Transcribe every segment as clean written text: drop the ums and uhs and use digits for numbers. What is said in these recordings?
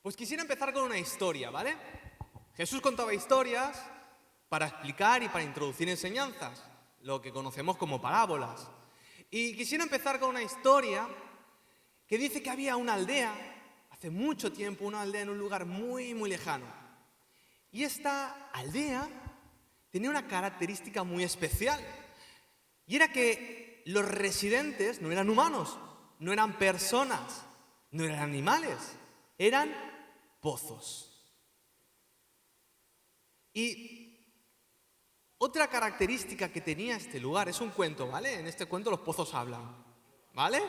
Pues quisiera empezar con una historia, ¿vale? Jesús contaba historias para explicar y para introducir enseñanzas, lo que conocemos como parábolas. Y quisiera empezar con una historia que dice que había una aldea, hace mucho tiempo, una aldea en un lugar muy, muy lejano. Y esta aldea tenía una característica muy especial. Y era que los residentes no eran humanos, no eran personas, no eran animales, eran pozos. Y otra característica que tenía este lugar, es un cuento, ¿vale? En este cuento los pozos hablan, ¿vale?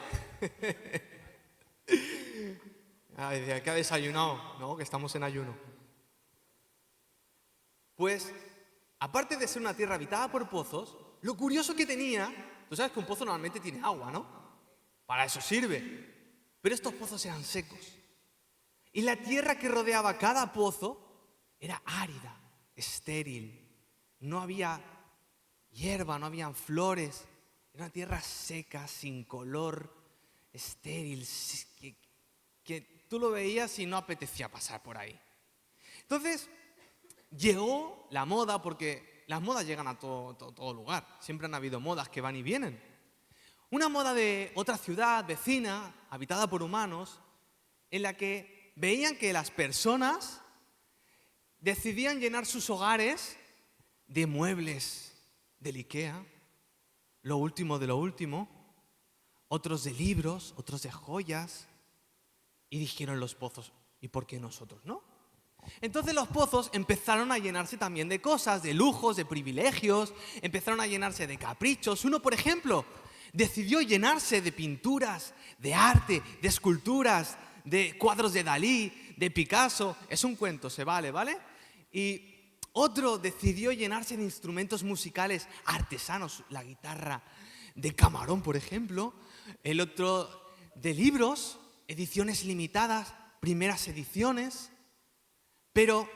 Ay, ¿qué ha desayunado? No, que estamos en ayuno. Pues, aparte de ser una tierra habitada por pozos, lo curioso que tenía, tú sabes que un pozo normalmente tiene agua, ¿no? Para eso sirve. Pero estos pozos eran secos. Y la tierra que rodeaba cada pozo era árida, estéril. No había hierba, no habían flores. Era una tierra seca, sin color, estéril, que tú lo veías y no apetecía pasar por ahí. Entonces, llegó la moda, porque las modas llegan a todo lugar. Siempre han habido modas que van y vienen. Una moda de otra ciudad vecina, habitada por humanos, en la que veían que las personas decidían llenar sus hogares de muebles del IKEA, lo último de lo último, otros de libros, otros de joyas, y dijeron los pozos, ¿y por qué nosotros no? Entonces los pozos empezaron a llenarse también de cosas, de lujos, de privilegios, empezaron a llenarse de caprichos. Uno, por ejemplo, decidió llenarse de pinturas, de arte, de esculturas, de cuadros de Dalí, de Picasso. Es un cuento, se vale, ¿vale? Y otro decidió llenarse de instrumentos musicales artesanos, la guitarra de Camarón, por ejemplo. El otro de libros, ediciones limitadas, primeras ediciones. Pero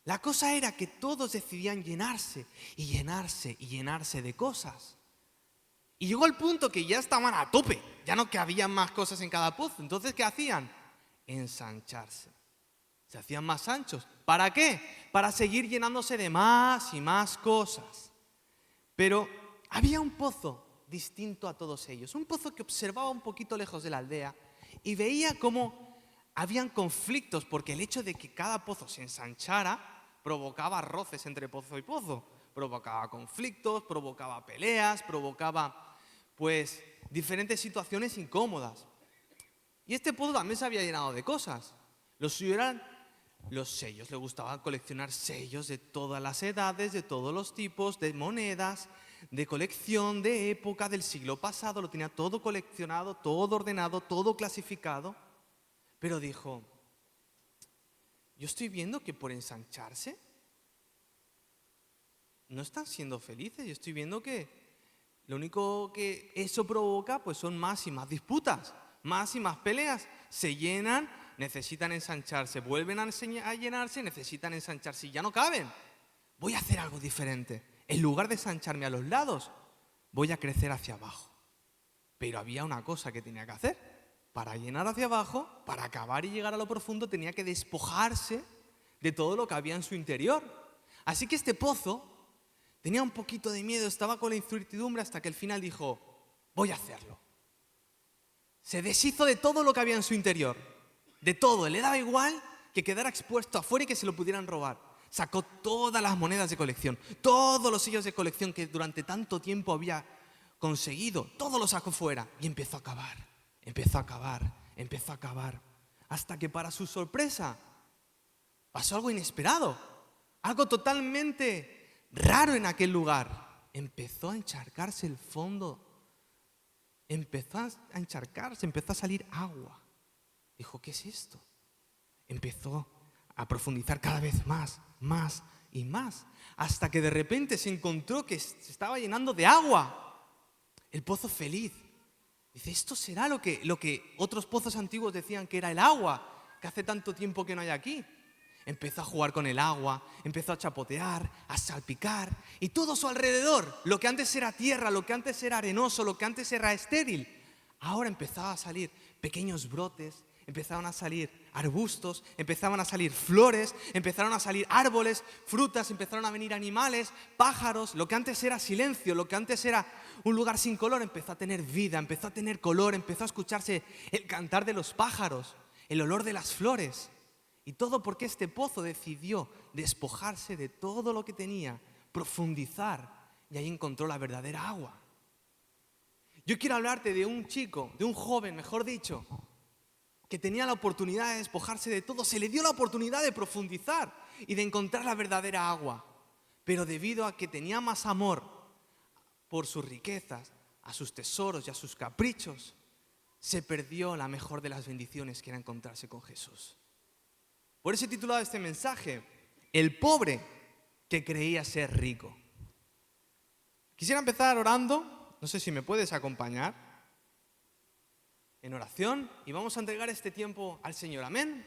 la cosa era que todos decidían llenarse y llenarse y llenarse de cosas. Y llegó el punto que ya estaban a tope, ya no cabían más cosas en cada pozo. Entonces, ¿qué hacían? Ensancharse. Se hacían más anchos. ¿Para qué? Para seguir llenándose de más y más cosas. Pero había un pozo distinto a todos ellos. Un pozo que observaba un poquito lejos de la aldea y veía cómo habían conflictos, porque el hecho de que cada pozo se ensanchara provocaba roces entre pozo y pozo. Provocaba conflictos, provocaba peleas, provocaba, pues, diferentes situaciones incómodas. Y este pozo también se había llenado de cosas. Lo suyo eran los sellos. Le gustaba coleccionar sellos de todas las edades, de todos los tipos, de monedas, de colección, de época, del siglo pasado. Lo tenía todo coleccionado, todo ordenado, todo clasificado. Pero dijo, yo estoy viendo que por ensancharse no están siendo felices. Yo estoy viendo que lo único que eso provoca pues son más y más disputas, más y más peleas. Se llenan, necesitan ensancharse, vuelven a llenarse, necesitan ensancharse y ya no caben. Voy a hacer algo diferente. En lugar de ensancharme a los lados, voy a crecer hacia abajo. Pero había una cosa que tenía que hacer. Para llenar hacia abajo, para acabar y llegar a lo profundo, tenía que despojarse de todo lo que había en su interior. Así que este pozo tenía un poquito de miedo, estaba con la incertidumbre hasta que al final dijo, voy a hacerlo. Se deshizo de todo lo que había en su interior, de todo. Le daba igual que quedara expuesto afuera y que se lo pudieran robar. Sacó todas las monedas de colección, todos los sellos de colección que durante tanto tiempo había conseguido, todo lo sacó fuera y empezó a cavar. Empezó a cavar, hasta que para su sorpresa pasó algo inesperado, algo totalmente raro en aquel lugar. Empezó a encharcarse el fondo, empezó a salir agua. Dijo, ¿qué es esto? Empezó a profundizar cada vez más y más, hasta que de repente se encontró que se estaba llenando de agua. El pozo feliz. Dice, esto será lo que otros pozos antiguos decían que era el agua, que hace tanto tiempo que no hay aquí. Empezó a jugar con el agua, empezó a chapotear, a salpicar, y todo a su alrededor, lo que antes era tierra, lo que antes era arenoso, lo que antes era estéril, ahora empezaba a salir pequeños brotes, empezaron a salir arbustos, empezaban a salir flores, empezaron a salir árboles, frutas, empezaron a venir animales, pájaros. Lo que antes era silencio, lo que antes era un lugar sin color, empezó a tener vida, empezó a tener color, empezó a escucharse el cantar de los pájaros, el olor de las flores. Y todo porque este pozo decidió despojarse de todo lo que tenía, profundizar, y ahí encontró la verdadera agua. Yo quiero hablarte de un chico, de un joven, mejor dicho, que tenía la oportunidad de despojarse de todo, se le dio la oportunidad de profundizar y de encontrar la verdadera agua. Pero debido a que tenía más amor por sus riquezas, a sus tesoros y a sus caprichos, se perdió la mejor de las bendiciones, que era encontrarse con Jesús. Por eso he titulado este mensaje, El pobre que creía ser rico. Quisiera empezar orando, no sé si me puedes acompañar en oración, y vamos a entregar este tiempo al Señor. Amén.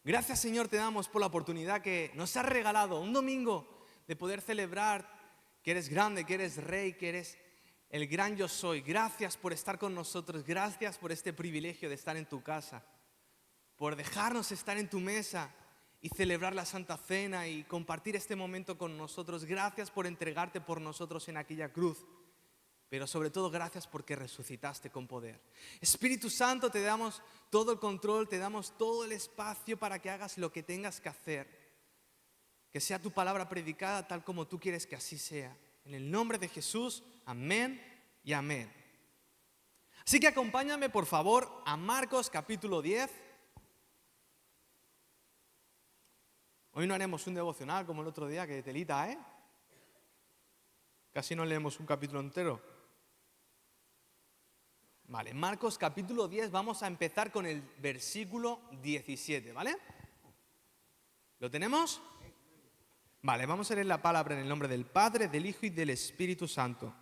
Gracias, Señor, te damos por la oportunidad que nos has regalado un domingo de poder celebrar que eres grande, que eres rey, que eres el gran yo soy. Gracias por estar con nosotros, gracias por este privilegio de estar en tu casa, por dejarnos estar en tu mesa y celebrar la Santa Cena y compartir este momento con nosotros. Gracias por entregarte por nosotros en aquella cruz. Pero sobre todo, gracias porque resucitaste con poder. Espíritu Santo, te damos todo el control, te damos todo el espacio para que hagas lo que tengas que hacer. Que sea tu palabra predicada tal como tú quieres que así sea. En el nombre de Jesús, amén y amén. Así que acompáñame, por favor, a Marcos capítulo 10. Hoy no haremos un devocional como el otro día, que telita, ¿eh? Casi no leemos un capítulo entero. Vale, Marcos capítulo 10, vamos a empezar con el versículo 17, ¿vale? ¿Lo tenemos? Vale, vamos a leer la palabra en el nombre del Padre, del Hijo y del Espíritu Santo.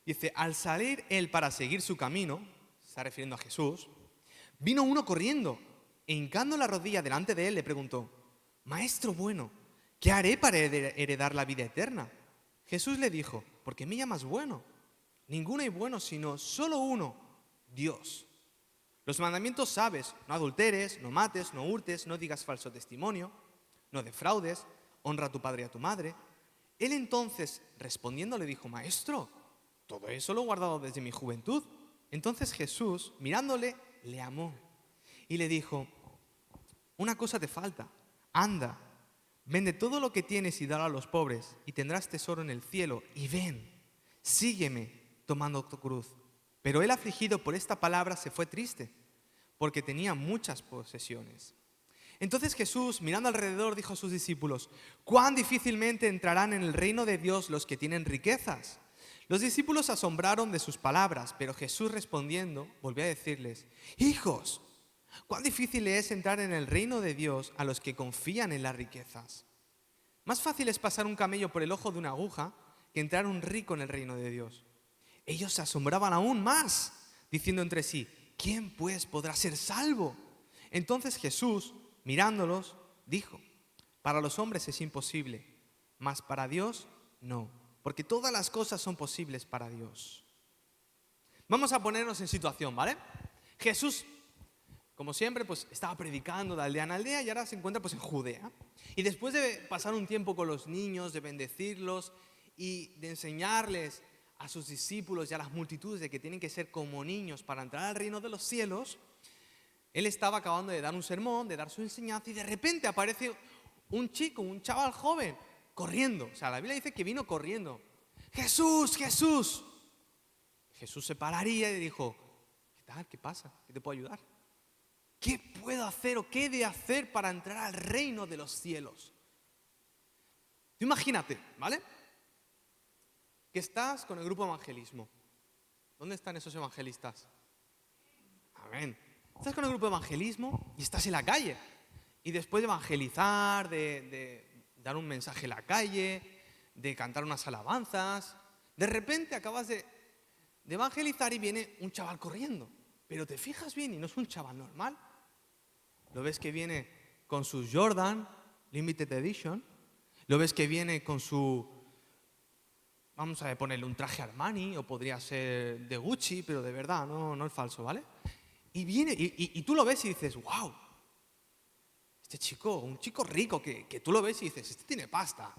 Dice, al salir él para seguir su camino, se está refiriendo a Jesús, vino uno corriendo e hincando la rodilla delante de él le preguntó, Maestro bueno, ¿qué haré para heredar la vida eterna? Jesús le dijo, ¿por qué me llamas bueno? Ninguno hay bueno sino solo uno, Dios. Los mandamientos sabes, no adulteres, no mates, no hurtes, no digas falso testimonio, no defraudes, honra a tu padre y a tu madre. Él entonces, respondiendo, le dijo, Maestro, todo eso lo he guardado desde mi juventud. Entonces Jesús, mirándole, le amó y le dijo, una cosa te falta, anda, vende todo lo que tienes y dalo a los pobres y tendrás tesoro en el cielo y ven, sígueme tomando tu cruz. Pero él, afligido por esta palabra, se fue triste, porque tenía muchas posesiones. Entonces Jesús, mirando alrededor, dijo a sus discípulos, cuán difícilmente entrarán en el reino de Dios los que tienen riquezas. Los discípulos se asombraron de sus palabras, pero Jesús respondiendo, volvió a decirles, hijos, cuán difícil es entrar en el reino de Dios a los que confían en las riquezas. Más fácil es pasar un camello por el ojo de una aguja que entrar un rico en el reino de Dios. Ellos se asombraban aún más, diciendo entre sí, ¿quién pues podrá ser salvo? Entonces Jesús, mirándolos, dijo, para los hombres es imposible, mas para Dios no, porque todas las cosas son posibles para Dios. Vamos a ponernos en situación, ¿vale? Jesús, como siempre, pues estaba predicando de aldea en aldea y ahora se encuentra pues en Judea. Y después de pasar un tiempo con los niños, de bendecirlos y de enseñarles a sus discípulos y a las multitudes de que tienen que ser como niños para entrar al reino de los cielos, él estaba acabando de dar un sermón, de dar su enseñanza, y de repente aparece un chico, un chaval joven, corriendo. O sea, la Biblia dice que vino corriendo. ¡Jesús, Jesús! Jesús se pararía y dijo, ¿qué tal? ¿Qué pasa? ¿Qué te puedo ayudar? ¿Qué puedo hacer o qué he de hacer para entrar al reino de los cielos? Tú imagínate, ¿vale? Que estás con el grupo evangelismo. ¿Dónde están esos evangelistas? Amén. Estás con el grupo de evangelismo y estás en la calle. Y después de evangelizar, de dar un mensaje en la calle, de cantar unas alabanzas, de repente acabas de evangelizar y viene un chaval corriendo. Pero te fijas bien y no es un chaval normal. Lo ves que viene con sus Jordan Limited Edition. Lo ves que viene con su, vamos a ponerle un traje Armani, o podría ser de Gucci, pero de verdad, no el falso, ¿vale? Y viene, y tú lo ves y dices, wow, este chico, un chico rico que tú lo ves y dices, este tiene pasta.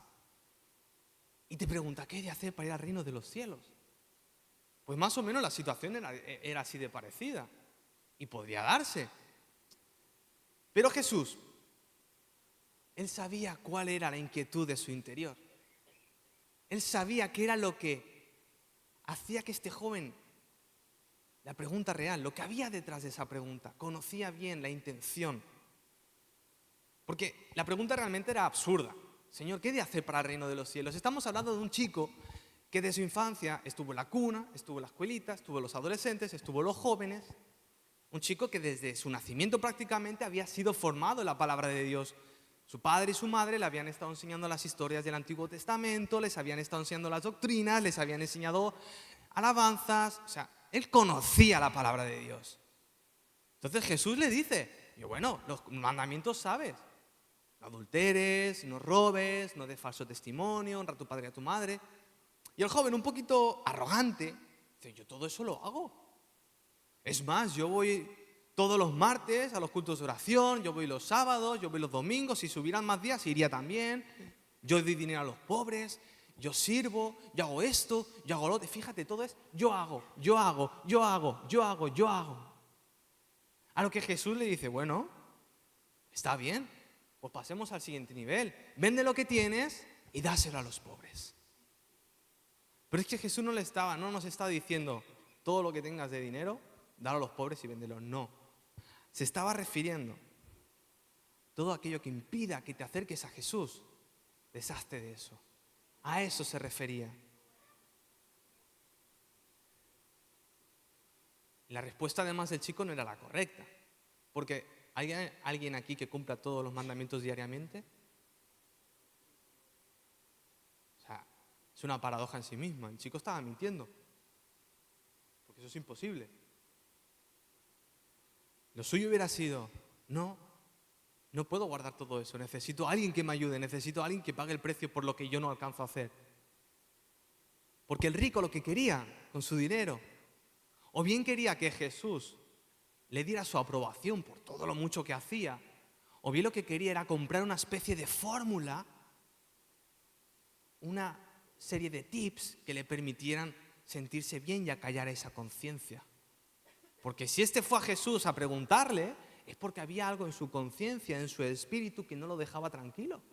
Y te pregunta, ¿qué he de hacer para ir al reino de los cielos? Pues más o menos la situación era así de parecida y podría darse. Pero Jesús, Él sabía cuál era la inquietud de su interior. Él sabía qué era lo que hacía que este joven, la pregunta real, lo que había detrás de esa pregunta, conocía bien la intención. Porque la pregunta realmente era absurda. Señor, ¿qué he de hacer para el reino de los cielos? Estamos hablando de un chico que de su infancia estuvo en la cuna, estuvo en la escuelita, estuvo en los adolescentes, estuvo en los jóvenes. Un chico que desde su nacimiento prácticamente había sido formado en la palabra de Dios. Su padre y su madre le habían estado enseñando las historias del Antiguo Testamento, les habían estado enseñando las doctrinas, les habían enseñado alabanzas. O sea, él conocía la palabra de Dios. Entonces Jesús le dice, bueno, los mandamientos sabes. No adulteres, no robes, no des falso testimonio, honra a tu padre y a tu madre. Y el joven, un poquito arrogante, dice, yo todo eso lo hago. Es más, yo voy todos los martes a los cultos de oración, yo voy los sábados, yo voy los domingos, si subieran más días iría también. Yo doy dinero a los pobres, yo sirvo, yo hago esto, yo hago lo otro. Fíjate, todo es yo hago. A lo que Jesús le dice, bueno, está bien, pues pasemos al siguiente nivel. Vende lo que tienes y dáselo a los pobres. Pero es que Jesús no nos estaba diciendo todo lo que tengas de dinero, dalo a los pobres y véndelo. No. Se estaba refiriendo todo aquello que impida que te acerques a Jesús, deshazte de eso. A eso se refería. La respuesta además del chico no era la correcta, porque ¿alguien aquí que cumpla todos los mandamientos diariamente? O sea, es una paradoja en sí misma. El chico estaba mintiendo, porque eso es imposible. Lo suyo hubiera sido, no puedo guardar todo eso, necesito a alguien que me ayude, necesito a alguien que pague el precio por lo que yo no alcanzo a hacer. Porque el rico lo que quería con su dinero, o bien quería que Jesús le diera su aprobación por todo lo mucho que hacía, o bien lo que quería era comprar una especie de fórmula, una serie de tips que le permitieran sentirse bien y acallar esa conciencia. Porque si este fue a Jesús a preguntarle, es porque había algo en su conciencia, en su espíritu, que no lo dejaba tranquilo.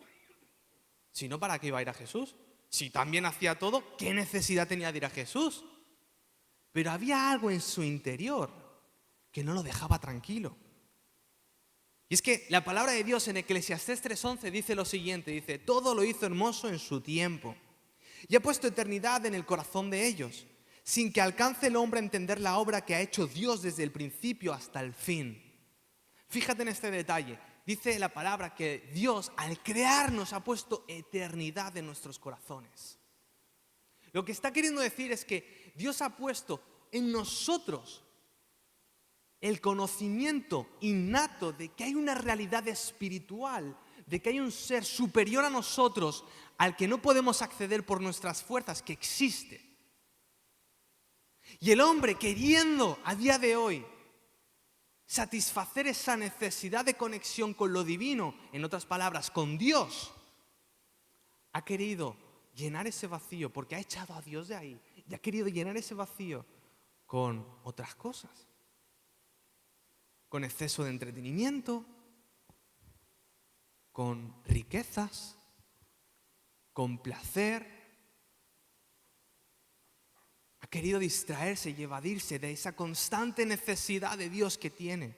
Si no, ¿para qué iba a ir a Jesús? Si también hacía todo, ¿qué necesidad tenía de ir a Jesús? Pero había algo en su interior que no lo dejaba tranquilo. Y es que la palabra de Dios en Eclesiastés 3:11 dice lo siguiente, dice, todo lo hizo hermoso en su tiempo y ha puesto eternidad en el corazón de ellos, sin que alcance el hombre a entender la obra que ha hecho Dios desde el principio hasta el fin. Fíjate en este detalle. Dice la palabra que Dios al crearnos ha puesto eternidad en nuestros corazones. Lo que está queriendo decir es que Dios ha puesto en nosotros el conocimiento innato de que hay una realidad espiritual, de que hay un ser superior a nosotros al que no podemos acceder por nuestras fuerzas, que existe. Y el hombre queriendo a día de hoy satisfacer esa necesidad de conexión con lo divino, en otras palabras, con Dios, ha querido llenar ese vacío porque ha echado a Dios de ahí y ha querido llenar ese vacío con otras cosas, con exceso de entretenimiento, con riquezas, con placer. Ha querido distraerse y evadirse de esa constante necesidad de Dios que tiene.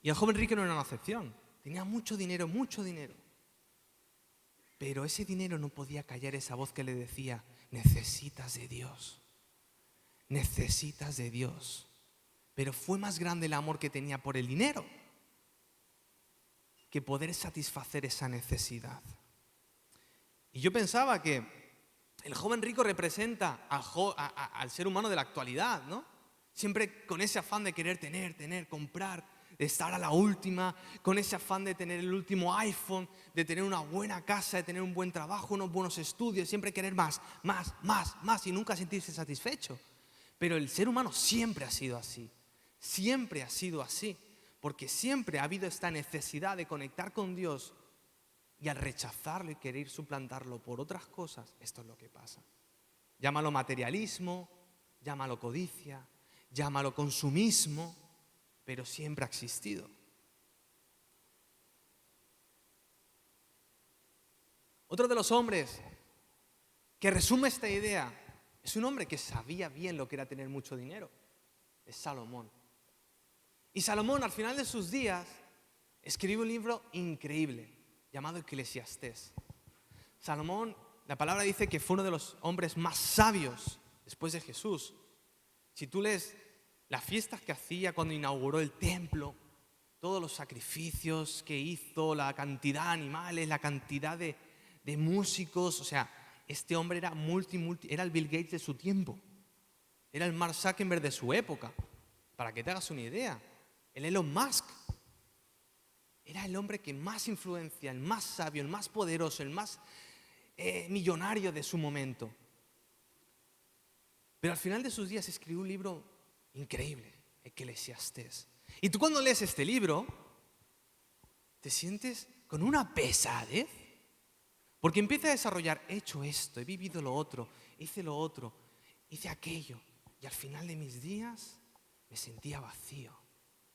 Y el joven rico no era una excepción. Tenía mucho dinero, pero ese dinero no podía callar esa voz que le decía, necesitas de Dios, necesitas de Dios. Pero fue más grande el amor que tenía por el dinero que poder satisfacer esa necesidad. Y yo pensaba que el joven rico representa al ser humano de la actualidad, ¿no? Siempre con ese afán de querer tener, comprar, de estar a la última, con ese afán de tener el último iPhone, de tener una buena casa, de tener un buen trabajo, unos buenos estudios, siempre querer más y nunca sentirse satisfecho. Pero el ser humano siempre ha sido así, siempre ha sido así. porque siempre ha habido esta necesidad de conectar con Dios y al rechazarlo y querer suplantarlo por otras cosas, esto es lo que pasa. Llámalo materialismo, llámalo codicia, llámalo consumismo, pero siempre ha existido. Otro de los hombres que resume esta idea es un hombre que sabía bien lo que era tener mucho dinero. Es Salomón. Y Salomón, al final de sus días, escribe un libro increíble llamado Eclesiastés. Salomón, la palabra dice que fue uno de los hombres más sabios después de Jesús. Si tú lees las fiestas que hacía cuando inauguró el templo, todos los sacrificios que hizo, la cantidad de animales, la cantidad de músicos, o sea, este hombre era era el Bill Gates de su tiempo, era el Mark Zuckerberg de su época, para que te hagas una idea, el Elon Musk. Era el hombre que más influencia, el más sabio, el más poderoso, el más millonario de su momento. Pero al final de sus días escribió un libro increíble, Eclesiastés. Y tú cuando lees este libro, te sientes con una pesadez, porque empieza a desarrollar, he hecho esto, he vivido lo otro, hice aquello, y al final de mis días me sentía vacío,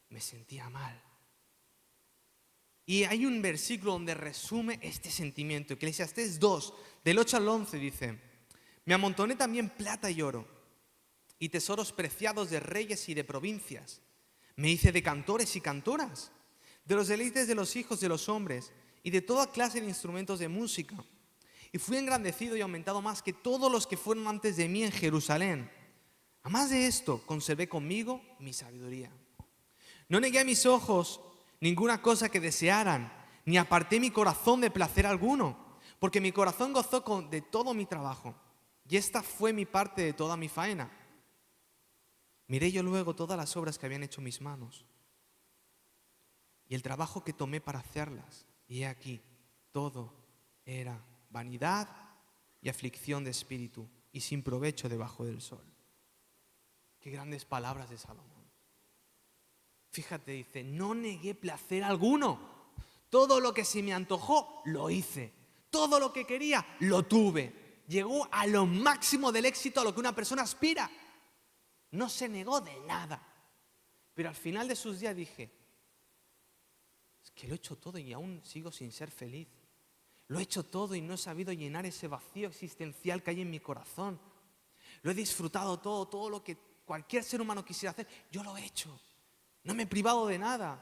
me sentía mal. Y hay un versículo donde resume este sentimiento. Eclesiastés 2, del 8 al 11 dice: me amontoné también plata y oro, y tesoros preciados de reyes y de provincias. Me hice de cantores y cantoras, de los deleites de los hijos de los hombres, y de toda clase de instrumentos de música. Y fui engrandecido y aumentado más que todos los que fueron antes de mí en Jerusalén. Además de esto, conservé conmigo mi sabiduría. No negué a mis ojos ninguna cosa que desearan, ni aparté mi corazón de placer alguno, porque mi corazón gozó de todo mi trabajo, y esta fue mi parte de toda mi faena. Miré yo luego todas las obras que habían hecho mis manos, y el trabajo que tomé para hacerlas, y he aquí, todo era vanidad y aflicción de espíritu, y sin provecho debajo del sol. Qué grandes palabras de Salomón. Fíjate, dice, no negué placer alguno. Todo lo que se me antojó, lo hice. Todo lo que quería, lo tuve. Llegó a lo máximo del éxito a lo que una persona aspira. No se negó de nada. Pero al final de sus días dije, es que lo he hecho todo y aún sigo sin ser feliz. Lo he hecho todo y no he sabido llenar ese vacío existencial que hay en mi corazón. Lo he disfrutado todo lo que cualquier ser humano quisiera hacer, yo lo he hecho. No me he privado de nada,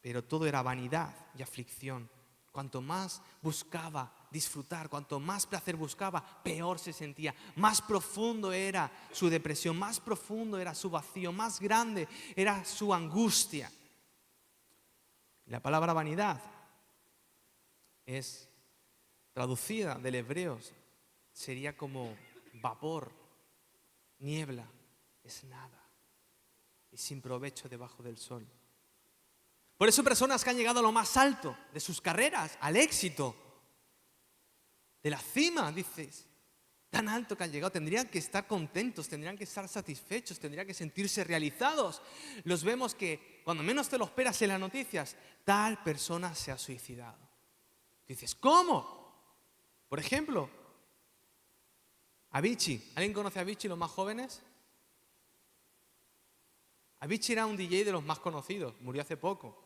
pero todo era vanidad y aflicción. Cuanto más buscaba disfrutar, cuanto más placer buscaba, peor se sentía. Más profundo era su depresión, más profundo era su vacío, más grande era su angustia. La palabra vanidad es traducida del hebreo, sería como vapor, niebla, es nada. Y sin provecho debajo del sol. Por eso personas que han llegado a lo más alto de sus carreras, al éxito, de la cima, dices, tan alto que han llegado, tendrían que estar contentos, tendrían que estar satisfechos, tendrían que sentirse realizados. Los vemos que cuando menos te lo esperas en las noticias, tal persona se ha suicidado. Dices, ¿cómo? Por ejemplo, Avicii. ¿Alguien conoce a Avicii, los más jóvenes? Avicii era un DJ de los más conocidos, murió hace poco.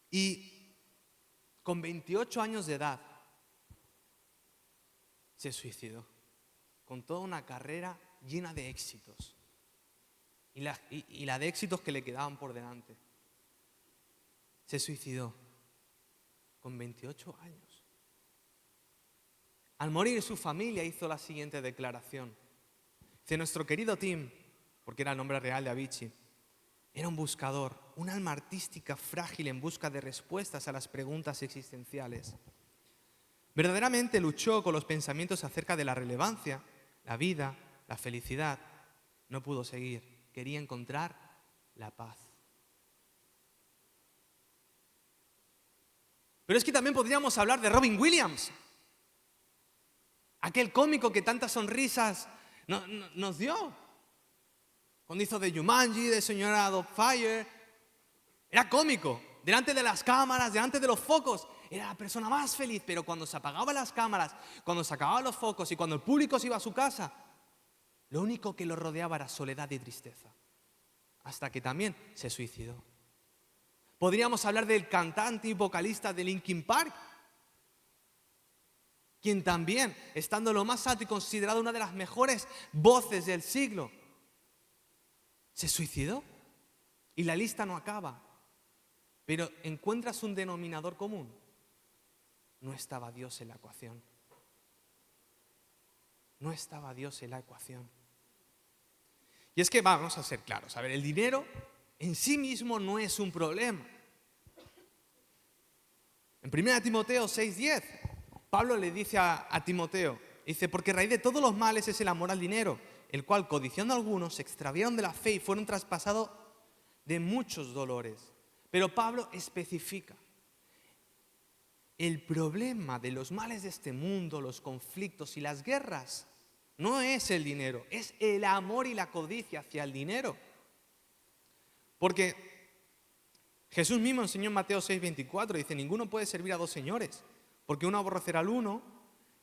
Y con 28 años de edad se suicidó, con toda una carrera llena de éxitos. Y la de éxitos que le quedaban por delante. Se suicidó con 28 años. Al morir su familia hizo la siguiente declaración. Dice, nuestro querido Tim, porque era el nombre real de Avicii, era un buscador, un alma artística frágil en busca de respuestas a las preguntas existenciales. Verdaderamente luchó con los pensamientos acerca de la relevancia, la vida, la felicidad. No pudo seguir, quería encontrar la paz. Pero es que también podríamos hablar de Robin Williams, aquel cómico que tantas sonrisas nos dio. Cuando hizo de Jumanji, de Señora Dogfire, era cómico. Delante de las cámaras, delante de los focos, era la persona más feliz. Pero cuando se apagaban las cámaras, cuando se acababan los focos y cuando el público se iba a su casa, lo único que lo rodeaba era soledad y tristeza. Hasta que también se suicidó. Podríamos hablar del cantante y vocalista de Linkin Park, quien también, estando en lo más alto y considerado una de las mejores voces del siglo, se suicidó. Y la lista no acaba. Pero encuentras un denominador común. No estaba Dios en la ecuación. No estaba Dios en la ecuación. Y es que vamos a ser claros. A ver, el dinero en sí mismo no es un problema. En 1 Timoteo 6:10, Pablo le dice a Timoteo, dice, porque raíz de todos los males es el amor al dinero, el cual, codiciando algunos, se extraviaron de la fe y fueron traspasados de muchos dolores. Pero Pablo especifica, el problema de los males de este mundo, los conflictos y las guerras, no es el dinero, es el amor y la codicia hacia el dinero. Porque Jesús mismo enseñó en Mateo 6:24, dice, ninguno puede servir a dos señores, porque uno aborrecerá al uno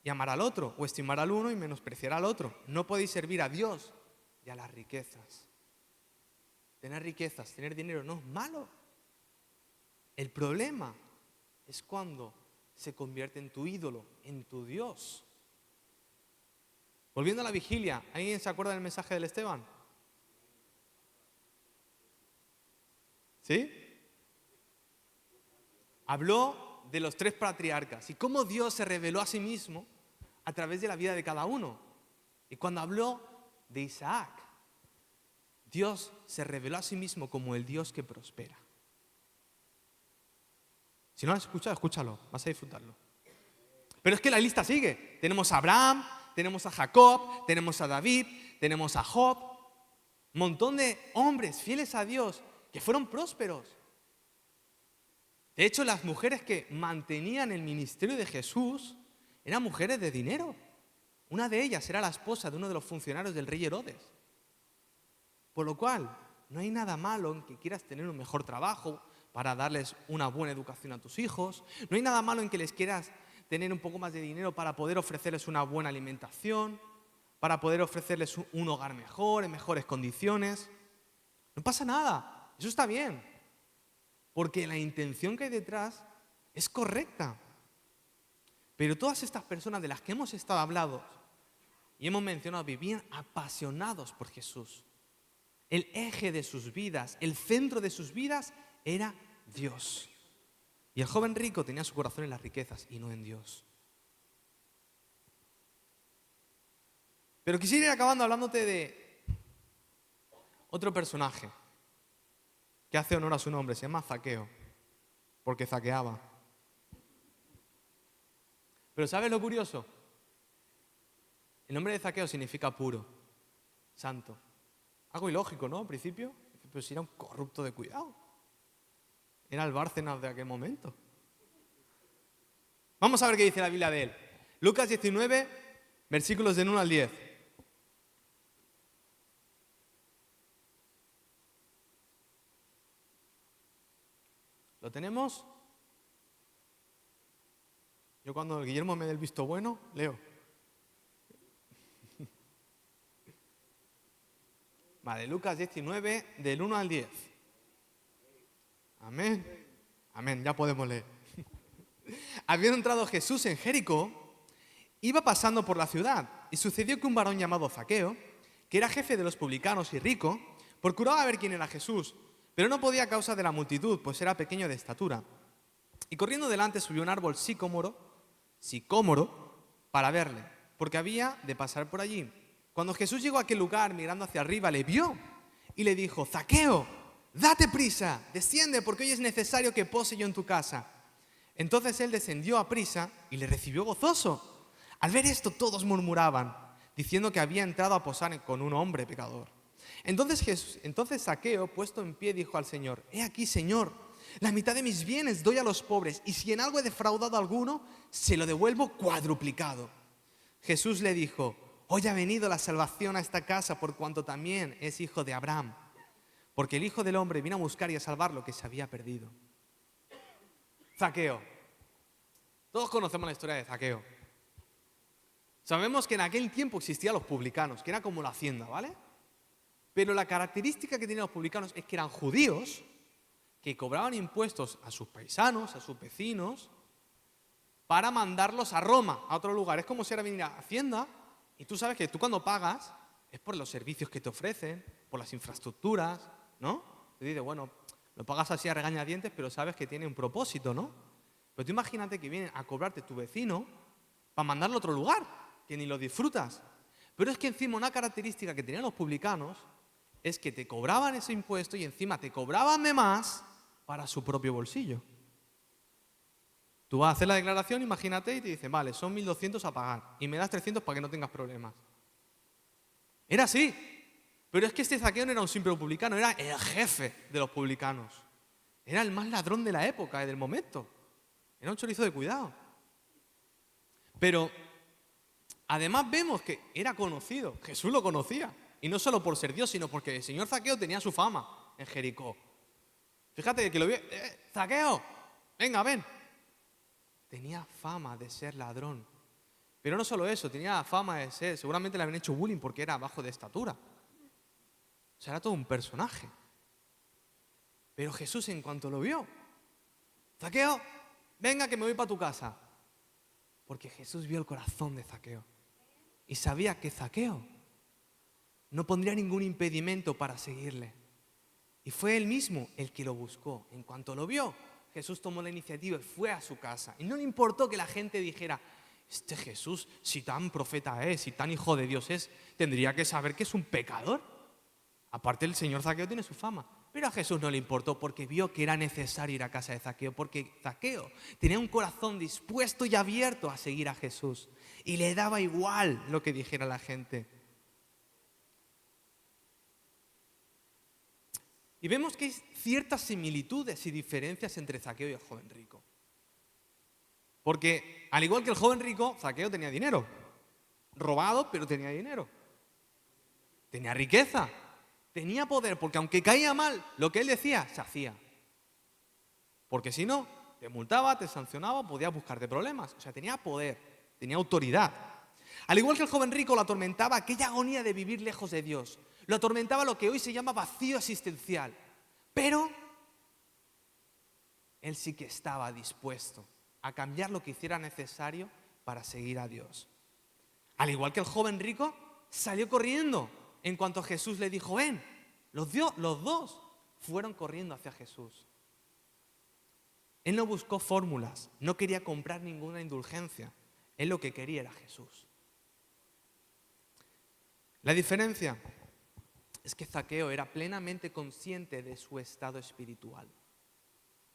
y amará al otro, o estimará al uno y menospreciará al otro. No podéis servir a Dios y a las riquezas. Tener riquezas, tener dinero no es malo. El problema es cuando se convierte en tu ídolo, en tu Dios. Volviendo a la vigilia, ¿alguien se acuerda del mensaje del Esteban? ¿Sí? Habló de los 3 patriarcas y cómo Dios se reveló a sí mismo a través de la vida de cada uno. Y cuando habló de Isaac, Dios se reveló a sí mismo como el Dios que prospera. Si no lo has escuchado, escúchalo, vas a disfrutarlo. Pero es que la lista sigue. Tenemos a Abraham, tenemos a Jacob, tenemos a David, tenemos a Job. Un montón de hombres fieles a Dios que fueron prósperos. De hecho, las mujeres que mantenían el ministerio de Jesús eran mujeres de dinero. Una de ellas era la esposa de uno de los funcionarios del rey Herodes. Por lo cual, no hay nada malo en que quieras tener un mejor trabajo para darles una buena educación a tus hijos. No hay nada malo en que les quieras tener un poco más de dinero para poder ofrecerles una buena alimentación, para poder ofrecerles un hogar mejor, en mejores condiciones. No pasa nada, eso está bien, porque la intención que hay detrás es correcta. Pero todas estas personas de las que hemos estado hablando y hemos mencionado vivían apasionados por Jesús. El eje de sus vidas, el centro de sus vidas era Dios. Y el joven rico tenía su corazón en las riquezas y no en Dios. Pero quisiera ir acabando hablándote de otro personaje que hace honor a su nombre, se llama Zaqueo, porque zaqueaba. Pero ¿sabes lo curioso? El nombre de Zaqueo significa puro, santo. Algo ilógico, ¿no? Al principio, pero si era un corrupto de cuidado. Era el Bárcenas de aquel momento. Vamos a ver qué dice la Biblia de él. Lucas 19, versículos del 1 al 10. ¿Lo tenemos? Yo cuando el Guillermo me dé el visto bueno, leo. Vale, Lucas 19, del 1 al 10. Amén. Amén, ya podemos leer. Habiendo entrado Jesús en Jericó, iba pasando por la ciudad, y sucedió que un varón llamado Zaqueo, que era jefe de los publicanos y rico, procuraba ver quién era Jesús, pero no podía a causa de la multitud, pues era pequeño de estatura. Y corriendo delante subió un árbol sicómoro, para verle, porque había de pasar por allí. Cuando Jesús llegó a aquel lugar, mirando hacia arriba, le vio y le dijo: Zaqueo, date prisa, desciende, porque hoy es necesario que pose yo en tu casa. Entonces él descendió a prisa y le recibió gozoso. Al ver esto, todos murmuraban, diciendo que había entrado a posar con un hombre pecador. Entonces Zaqueo, puesto en pie, dijo al Señor: He aquí, Señor, la mitad de mis bienes doy a los pobres, y si en algo he defraudado a alguno, se lo devuelvo cuadruplicado. Jesús le dijo: hoy ha venido la salvación a esta casa por cuanto también es hijo de Abraham. Porque el Hijo del Hombre vino a buscar y a salvar lo que se había perdido. Zaqueo. Todos conocemos la historia de Zaqueo. Sabemos que en aquel tiempo existían los publicanos, que era como la hacienda, ¿vale? Pero la característica que tenían los publicanos es que eran judíos que cobraban impuestos a sus paisanos, a sus vecinos, para mandarlos a Roma, a otro lugar. Es como si ahora viniera a Hacienda y tú sabes que tú cuando pagas es por los servicios que te ofrecen, por las infraestructuras, ¿no? Te dices, bueno, lo pagas así a regañadientes, pero sabes que tiene un propósito, ¿no? Pero tú imagínate que vienen a cobrarte tu vecino para mandarlo a otro lugar, que ni lo disfrutas. Pero es que encima una característica que tenían los publicanos es que te cobraban ese impuesto y encima te cobraban de más para su propio bolsillo. Tú vas a hacer la declaración, imagínate, y te dicen, vale, son 1.200 a pagar y me das 300 para que no tengas problemas. Era así. Pero es que este Zaqueo no era un simple publicano, era el jefe de los publicanos. Era el más ladrón de la época y del momento. Era un chorizo de cuidado. Pero además vemos que era conocido, Jesús lo conocía. Y no solo por ser Dios, sino porque el señor Zaqueo tenía su fama en Jericó. Fíjate que lo vio, Zaqueo, venga, ven. Tenía fama de ser ladrón. Pero no solo eso, tenía fama de ser, seguramente le habían hecho bullying porque era bajo de estatura. O sea, era todo un personaje. Pero Jesús en cuanto lo vio, Zaqueo, venga que me voy para tu casa. Porque Jesús vio el corazón de Zaqueo. Y sabía que Zaqueo no pondría ningún impedimento para seguirle. Y fue él mismo el que lo buscó. En cuanto lo vio, Jesús tomó la iniciativa y fue a su casa. Y no le importó que la gente dijera, este Jesús, si tan profeta es, si tan hijo de Dios es, tendría que saber que es un pecador. Aparte el señor Zaqueo tiene su fama. Pero a Jesús no le importó porque vio que era necesario ir a casa de Zaqueo. Porque Zaqueo tenía un corazón dispuesto y abierto a seguir a Jesús. Y le daba igual lo que dijera la gente. Y vemos que hay ciertas similitudes y diferencias entre Zaqueo y el joven rico. Porque al igual que el joven rico, Zaqueo tenía dinero. Robado, pero tenía dinero. Tenía riqueza. Tenía poder, porque aunque caía mal, lo que él decía, se hacía. Porque si no, te multaba, te sancionaba, podías buscarte problemas. O sea, tenía poder, tenía autoridad. Al igual que el joven rico, lo atormentaba aquella agonía de vivir lejos de Dios. Lo atormentaba lo que hoy se llama vacío existencial. Pero él sí que estaba dispuesto a cambiar lo que hiciera necesario para seguir a Dios. Al igual que el joven rico, salió corriendo en cuanto Jesús le dijo, ven. Los dos fueron corriendo hacia Jesús. Él no buscó fórmulas, no quería comprar ninguna indulgencia. Él lo que quería era Jesús. La diferencia es que Zaqueo era plenamente consciente de su estado espiritual.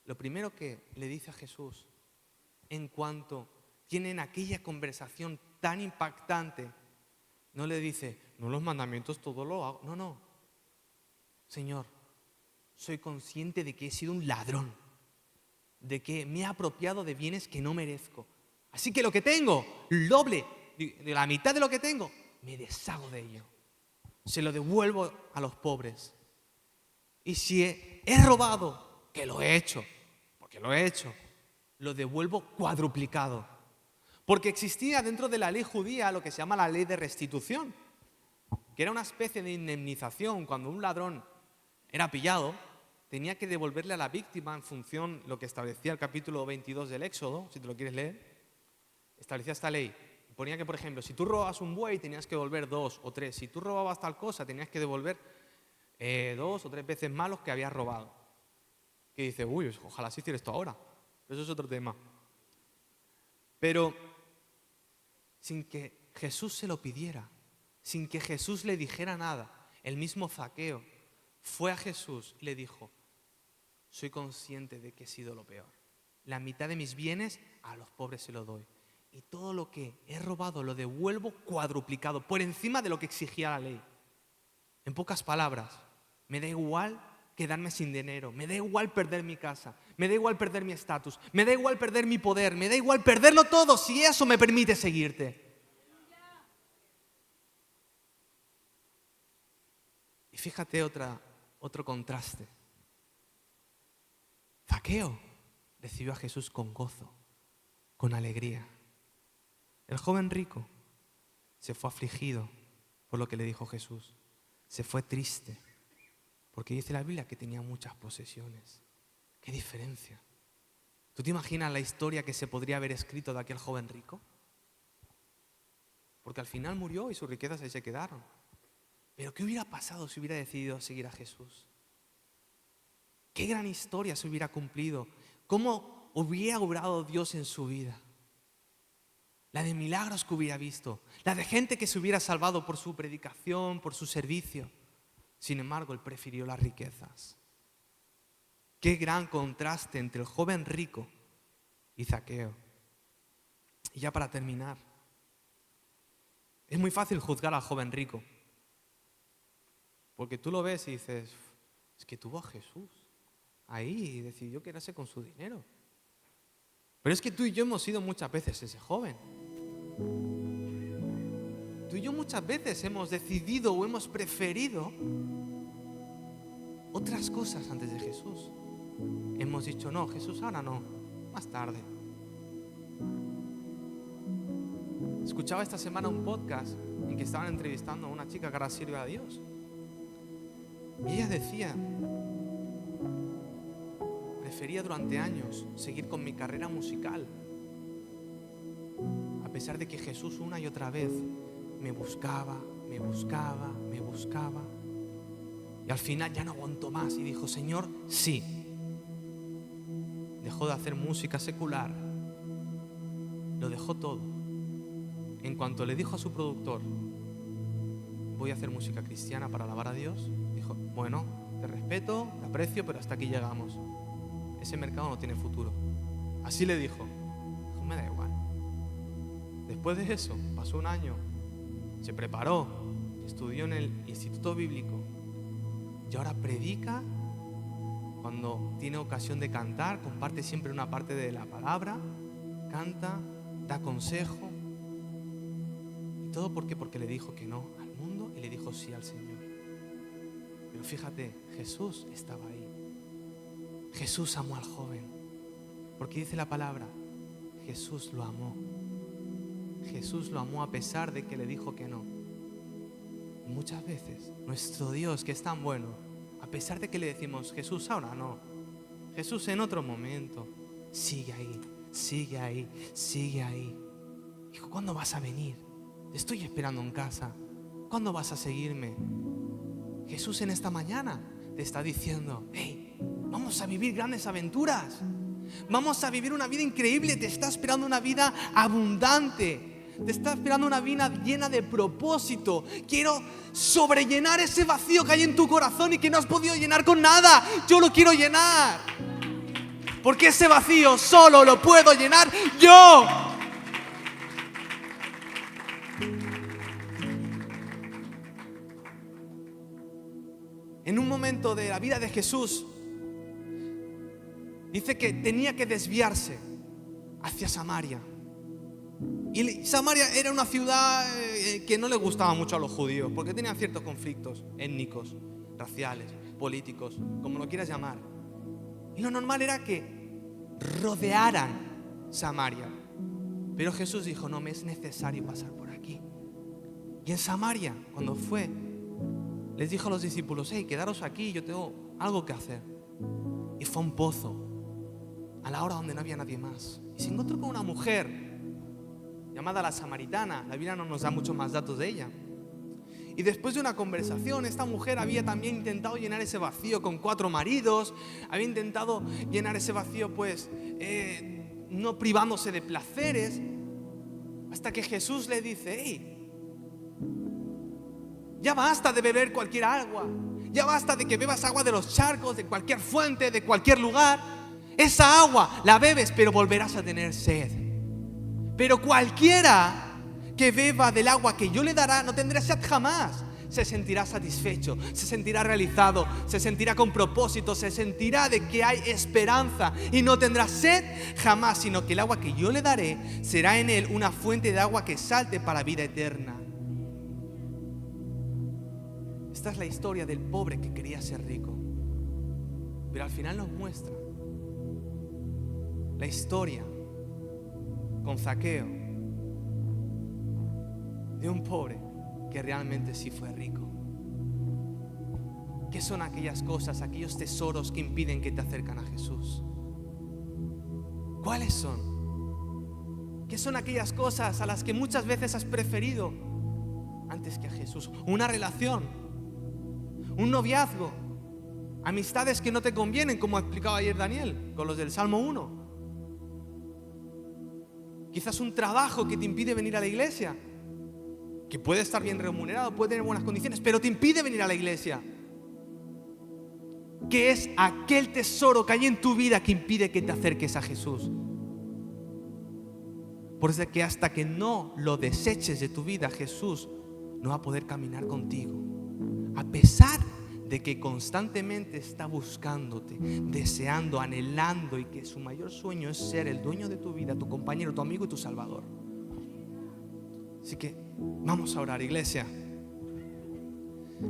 Lo primero que le dice a Jesús, en cuanto tienen aquella conversación tan impactante, no le dice, no, los mandamientos todo lo hago. No. Señor, soy consciente de que he sido un ladrón, de que me he apropiado de bienes que no merezco. Así que lo que tengo, el doble, de la mitad de lo que tengo, me deshago de ello. Se lo devuelvo a los pobres. Y si he robado, que lo he hecho, porque lo he hecho, lo devuelvo cuadruplicado. Porque existía dentro de la ley judía lo que se llama la ley de restitución, que era una especie de indemnización. Cuando un ladrón era pillado, tenía que devolverle a la víctima en función de lo que establecía el capítulo 22 del Éxodo, si te lo quieres leer, establecía esta ley. Ponía que, por ejemplo, si tú robabas un buey, tenías que devolver 2 o 3. Si tú robabas tal cosa, tenías que devolver 2 o 3 veces más los que habías robado. Que dice, uy, ojalá se hiciera esto ahora. Eso es otro tema. Pero sin que Jesús se lo pidiera, sin que Jesús le dijera nada, el mismo Zaqueo fue a Jesús y le dijo, soy consciente de que he sido lo peor. La mitad de mis bienes a los pobres se lo doy. Y todo lo que he robado lo devuelvo cuadruplicado, por encima de lo que exigía la ley. En pocas palabras, me da igual quedarme sin dinero, me da igual perder mi casa, me da igual perder mi estatus, me da igual perder mi poder, me da igual perderlo todo si eso me permite seguirte. fíjate otro contraste. Zaqueo recibió a Jesús con gozo, con alegría. El joven rico se fue afligido por lo que le dijo Jesús. Se fue triste, porque dice la Biblia que tenía muchas posesiones. ¡Qué diferencia! ¿Tú te imaginas la historia que se podría haber escrito de aquel joven rico? Porque al final murió y sus riquezas ahí se quedaron. Pero ¿qué hubiera pasado si hubiera decidido seguir a Jesús? ¿Qué gran historia se hubiera cumplido? ¿Cómo hubiera obrado Dios en su vida? La de milagros que hubiera visto, la de gente que se hubiera salvado por su predicación, por su servicio. Sin embargo, él prefirió las riquezas. Qué gran contraste entre el joven rico y Zaqueo. Y ya para terminar, es muy fácil juzgar al joven rico, porque tú lo ves y dices, es que tuvo a Jesús ahí y decidió quedarse con su dinero. Pero es que tú y yo hemos sido muchas veces ese joven. Tú y yo muchas veces hemos decidido o hemos preferido otras cosas antes de Jesús. Hemos dicho, no, Jesús ahora no, más tarde. Escuchaba esta semana un podcast en que estaban entrevistando a una chica que ahora sirve a Dios. Y ella decía, prefería durante años seguir con mi carrera musical, a pesar de que Jesús una y otra vez me buscaba. Y al final ya no aguantó más y dijo, Señor, sí. Dejó de hacer música secular, lo dejó todo. En cuanto le dijo a su productor, voy a hacer música cristiana para alabar a Dios, dijo, bueno, te respeto, te aprecio, pero hasta aquí llegamos. Ese mercado no tiene futuro. Así le dijo, me da igual. Después de eso, pasó un año, se preparó, estudió en el Instituto Bíblico y ahora predica. Cuando tiene ocasión de cantar, comparte siempre una parte de la palabra, canta, da consejo. ¿Y todo por qué? Porque le dijo que no al mundo y le dijo sí al Señor. Pero fíjate, Jesús estaba ahí. Jesús amó al joven. Porque dice la palabra, Jesús lo amó. Jesús lo amó a pesar de que le dijo que no. Y muchas veces nuestro Dios, que es tan bueno, a pesar de que le decimos, Jesús ahora no, Jesús en otro momento, sigue ahí, sigue ahí, sigue ahí. Hijo, ¿cuándo vas a venir? Te estoy esperando en casa. ¿Cuándo vas a seguirme? Jesús en esta mañana te está diciendo, hey, vamos a vivir grandes aventuras. Vamos a vivir una vida increíble. Te está esperando una vida abundante. Te está esperando una vida llena de propósito. Quiero sobrellenar ese vacío que hay en tu corazón y que no has podido llenar con nada. Yo lo quiero llenar. Porque ese vacío solo lo puedo llenar yo. En un momento de la vida de Jesús, dice que tenía que desviarse hacia Samaria. Y Samaria era una ciudad que no le gustaba mucho a los judíos, porque tenían ciertos conflictos étnicos, raciales, políticos, como lo quieras llamar. Y lo normal era que rodearan Samaria. Pero Jesús dijo, no me es necesario pasar por aquí. Y en Samaria, cuando fue, les dijo a los discípulos, hey, quedaros aquí, yo tengo algo que hacer. Y fue a un pozo, a la hora donde no había nadie más. Y se encontró con una mujer llamada la samaritana. La Biblia no nos da muchos más datos de ella. Y después de una conversación, esta mujer había también intentado llenar ese vacío con 4 maridos. Había intentado llenar ese vacío, pues, no privándose de placeres. Hasta que Jesús le dice, hey, ya basta de beber cualquier agua. Ya basta de que bebas agua de los charcos, de cualquier fuente, de cualquier lugar. Esa agua la bebes, pero volverás a tener sed. Pero cualquiera que beba del agua que yo le dará no tendrá sed jamás. Se sentirá satisfecho, se sentirá realizado, se sentirá con propósito, se sentirá de que hay esperanza y no tendrá sed jamás, sino que el agua que yo le daré será en él una fuente de agua que salte para vida eterna. Esta es la historia del pobre que quería ser rico, pero al final nos muestra la historia con Zaqueo de un pobre que realmente sí fue rico. ¿Qué son aquellas cosas, aquellos tesoros que impiden que te acercan a Jesús? ¿Cuáles son? ¿Qué son aquellas cosas a las que muchas veces has preferido antes que a Jesús? Una relación, un noviazgo, amistades que no te convienen, como ha explicado ayer Daniel con los del Salmo 1. Quizás un trabajo que te impide venir a la iglesia, que puede estar bien remunerado, puede tener buenas condiciones, pero te impide venir a la iglesia. ¿Qué es aquel tesoro que hay en tu vida que impide que te acerques a Jesús? Por eso que hasta que no lo deseches de tu vida, Jesús no va a poder caminar contigo. A pesar de que constantemente está buscándote, deseando, anhelando, y que su mayor sueño es ser el dueño de tu vida, tu compañero, tu amigo y tu salvador. Así que vamos a orar, iglesia.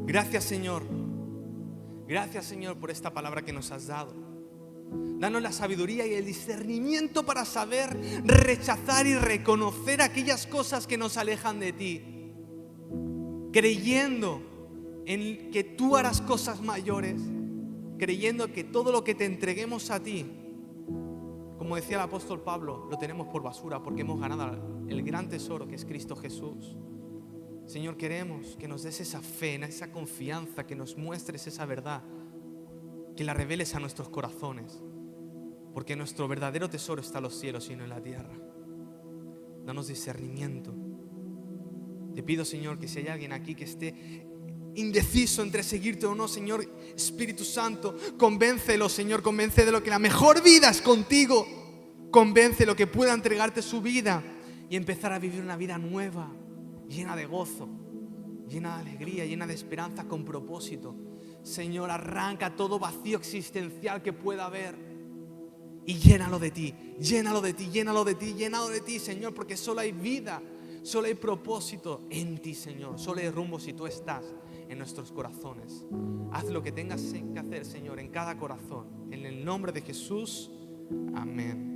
Gracias, Señor. Gracias, Señor, por esta palabra que nos has dado. Danos la sabiduría y el discernimiento para saber rechazar y reconocer aquellas cosas que nos alejan de ti, creyendo en que tú harás cosas mayores, creyendo que todo lo que te entreguemos a ti, como decía el apóstol Pablo, lo tenemos por basura porque hemos ganado el gran tesoro que es Cristo Jesús. Señor, queremos que nos des esa fe, esa confianza, que nos muestres esa verdad, que la reveles a nuestros corazones, porque nuestro verdadero tesoro está en los cielos y no en la tierra. Danos discernimiento. Te pido, Señor, que si hay alguien aquí que esté indeciso entre seguirte o no, Señor, Espíritu Santo, convéncelo, Señor, convéncelo que la mejor vida es contigo. Convéncelo que pueda entregarte su vida y empezar a vivir una vida nueva, llena de gozo, llena de alegría, llena de esperanza, con propósito. Señor, arranca todo vacío existencial que pueda haber y llénalo de ti, llénalo de ti, llénalo de ti, llénalo de ti, Señor, porque solo hay vida, solo hay propósito en ti, Señor. Solo hay rumbo si tú estás en nuestros corazones. Haz lo que tengas que hacer, Señor, en cada corazón. En el nombre de Jesús, amén.